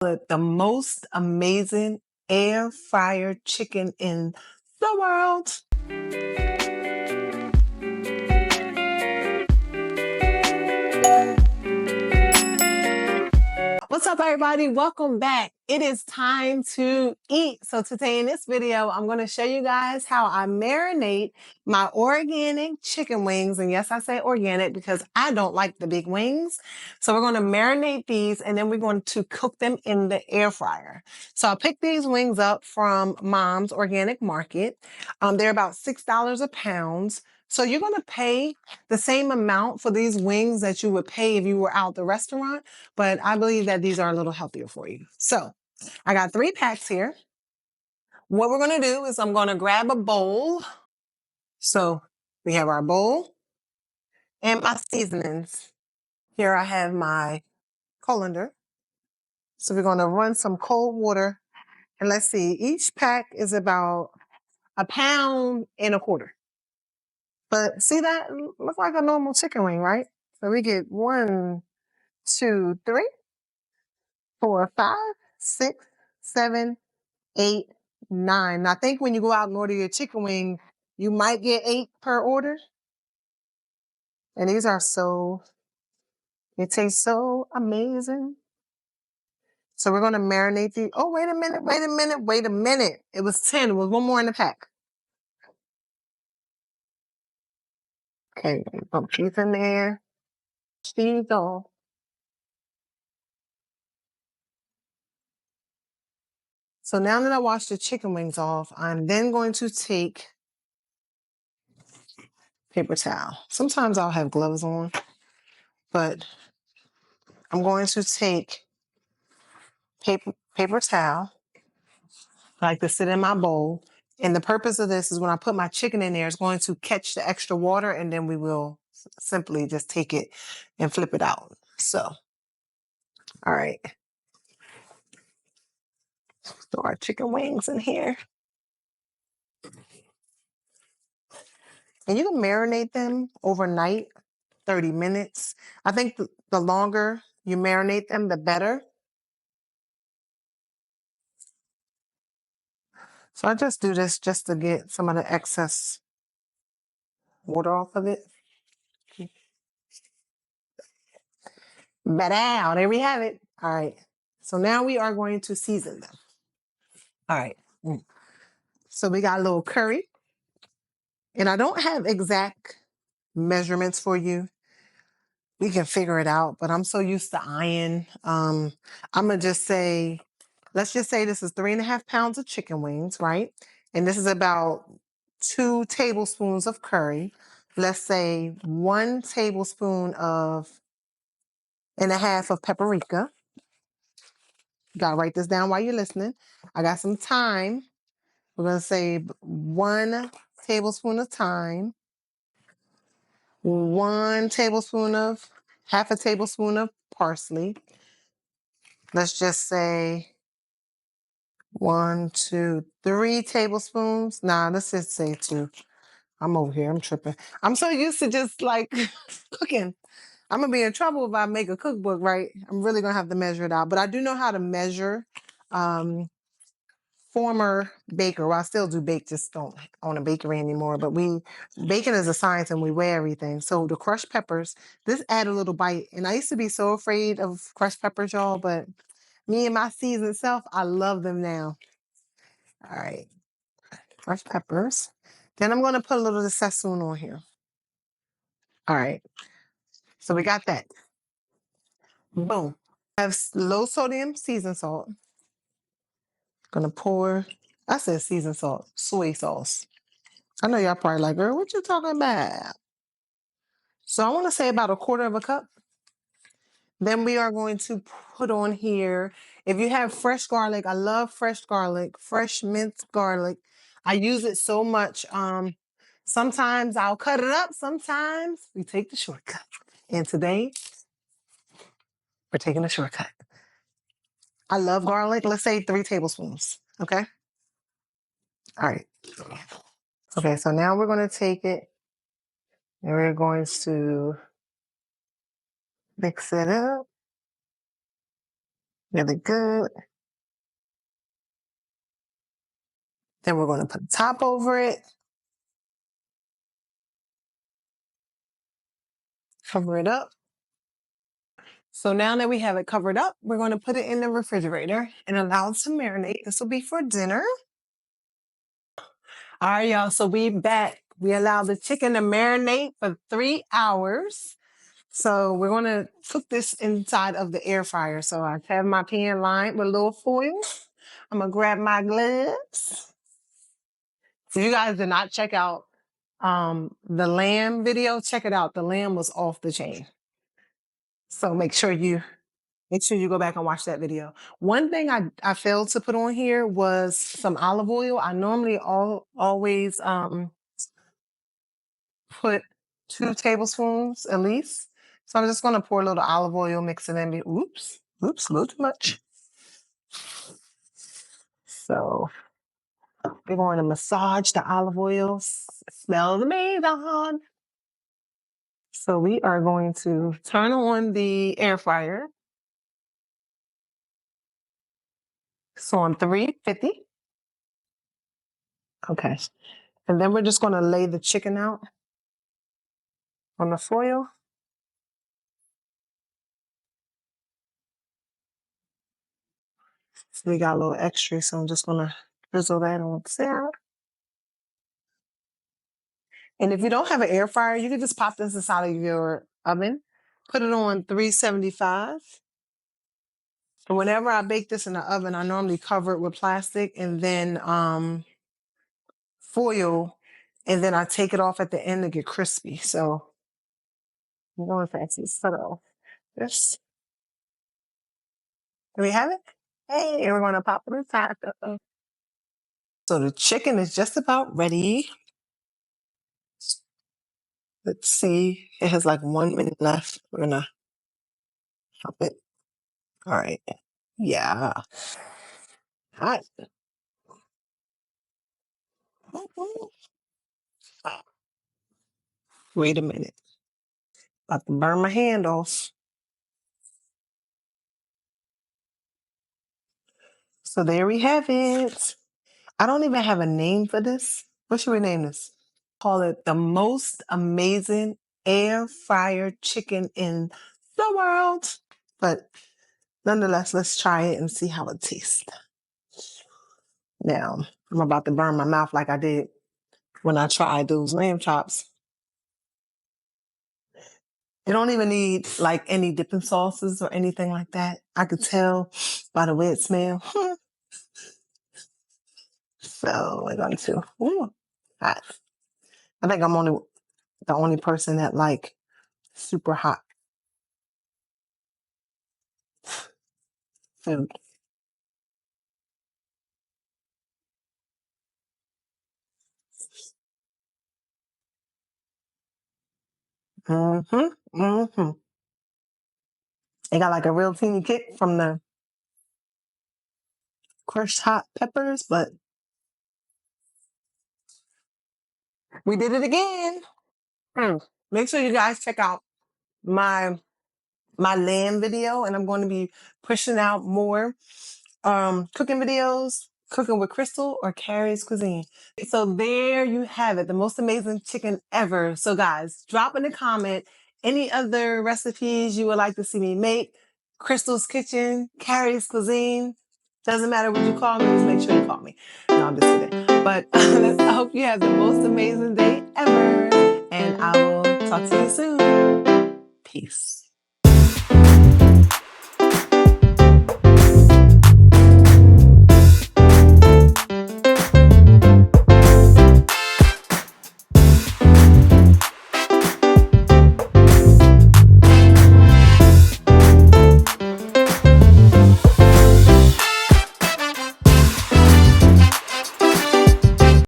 The most amazing air fryer chicken in the world. What's up, everybody? Welcome back. It is time to eat. So today in this video, I'm going to show you guys how I marinate my organic chicken wings. And yes, I say organic because I don't like the big wings. So we're going to marinate these and then we're going to cook them in the air fryer. So I picked these wings up from Mom's Organic Market. They're about $6 a pound. So you're going to pay the same amount for these wings that you would pay if you were out at the restaurant, but I believe that these are a little healthier for you. So I got 3 packs here. What we're going to do is I'm going to grab a bowl. So we have our bowl and my seasonings. Here I have my colander. So we're going to run some cold water, and let's see, each pack is about 1.25 pounds. But see, that looks like a normal chicken wing, right? So we get 1, 2, 3, 4, 5, 6, 7, 8, 9. Now, I think when you go out and order your chicken wing, you might get 8 per order. And these are it tastes so amazing. So we're going to marinate these. Oh, wait a minute. It was 10. It was 1 more in the pack. Okay, put these in there. These off. So now that I washed the chicken wings off, I'm then going to take paper towel. Sometimes I'll have gloves on, but I'm going to take paper towel. I like to sit in my bowl. And the purpose of this is when I put my chicken in there, it's going to catch the extra water, and then we will simply just take it and flip it out. So, all right. So our chicken wings in here. And you can marinate them overnight, 30 minutes. I think the longer you marinate them, the better. So I just do this just to get some of the excess water off of it. But there we have it. All right. So now we are going to season them. All right. So we got a little curry. And I don't have exact measurements for you. We can figure it out, but I'm so used to eyeing. I'm going to just say, let's just say this is 3.5 pounds of chicken wings, right? And this is about 2 tablespoons of curry. Let's say 1 tablespoon and a half of paprika. You got to write this down while you're listening. I got some thyme. We're going to say 1 tablespoon of thyme. 1 tablespoon, half a tablespoon of parsley. Let's just say 1, 2, 3 tablespoons. Nah, let's just say 2. I'm over here. I'm tripping. I'm so used to just like cooking. I'm going to be in trouble if I make a cookbook, right? I'm really going to have to measure it out. But I do know how to measure. Former baker. Well, I still do bake, just don't own a bakery anymore. But baking is a science and we weigh everything. So the crushed peppers, this add a little bite. And I used to be so afraid of crushed peppers, y'all, but me and my seasoned self, I love them now. All right, crushed peppers. Then I'm going to put a little of the sassoon on here. All right, so we got that. Boom. I have low sodium seasoned salt. Gonna pour, I said seasoned salt, soy sauce. I know y'all probably like, girl, what you talking about? So I want to say about 1/4 cup. Then we are going to put on here, if you have fresh garlic, I love fresh garlic, fresh minced garlic. I use it so much. Sometimes I'll cut it up. Sometimes we take the shortcut. And today we're taking the shortcut. I love garlic. Let's say 3 tablespoons. Okay. All right. Okay. So now we're going to take it and we're going to mix it up. Really good. Then we're going to put the top over it. Cover it up. So now that we have it covered up, we're going to put it in the refrigerator and allow it to marinate. This will be for dinner. All right, y'all. So we back. We allow the chicken to marinate for 3 hours. So we're going to cook this inside of the air fryer. So I have my pan lined with a little foil. I'm going to grab my gloves. So you guys did not check out the lamb video. Check it out. The lamb was off the chain. So make sure you go back and watch that video. One thing I failed to put on here was some olive oil. I normally always put 2 tablespoons at least. So I'm just going to pour a little olive oil, mix it in. Oops, a little too much. So we're going to massage the olive oil. It smells amazing. So we are going to turn on the air fryer. So on 350. Okay. And then we're just going to lay the chicken out on the foil. So we got a little extra, so I'm just going to drizzle that on there. And if you don't have an air fryer, you can just pop this inside of your oven. Put it on 375. And whenever I bake this in the oven, I normally cover it with plastic and then foil, and then I take it off at the end to get crispy. So I'm going to actually set it off this. Do we have it? Hey, we're going to pop it inside. So the chicken is just about ready. Let's see. It has like 1 minute left. We're going to pop it. All right. Yeah. Hot. Wait a minute. About to burn my hand off. So there we have it. I don't even have a name for this. What should we name this? Call it the most amazing air fryer chicken in the world. But nonetheless, let's try it and see how it tastes. Now, I'm about to burn my mouth like I did when I tried those lamb chops. You don't even need like any dipping sauces or anything like that. I could tell by the way it smells. So we're going to, hot. I think I'm the only person that like super hot food. Mm-hmm. Mm-hmm. It got like a real teeny kick from the crushed hot peppers, but we did it again. Make sure you guys check out my lamb video, and I'm going to be pushing out more cooking videos, cooking with Crystal or Carrie's Cuisine. So there you have it, the most amazing chicken ever. So guys, drop in the comment any other recipes you would like to see me make. Crystal's Kitchen, Carrie's Cuisine. Doesn't matter what you call me, just make sure you call me. No, I'm just kidding. But I hope you have the most amazing day ever. And I will talk to you soon. Peace.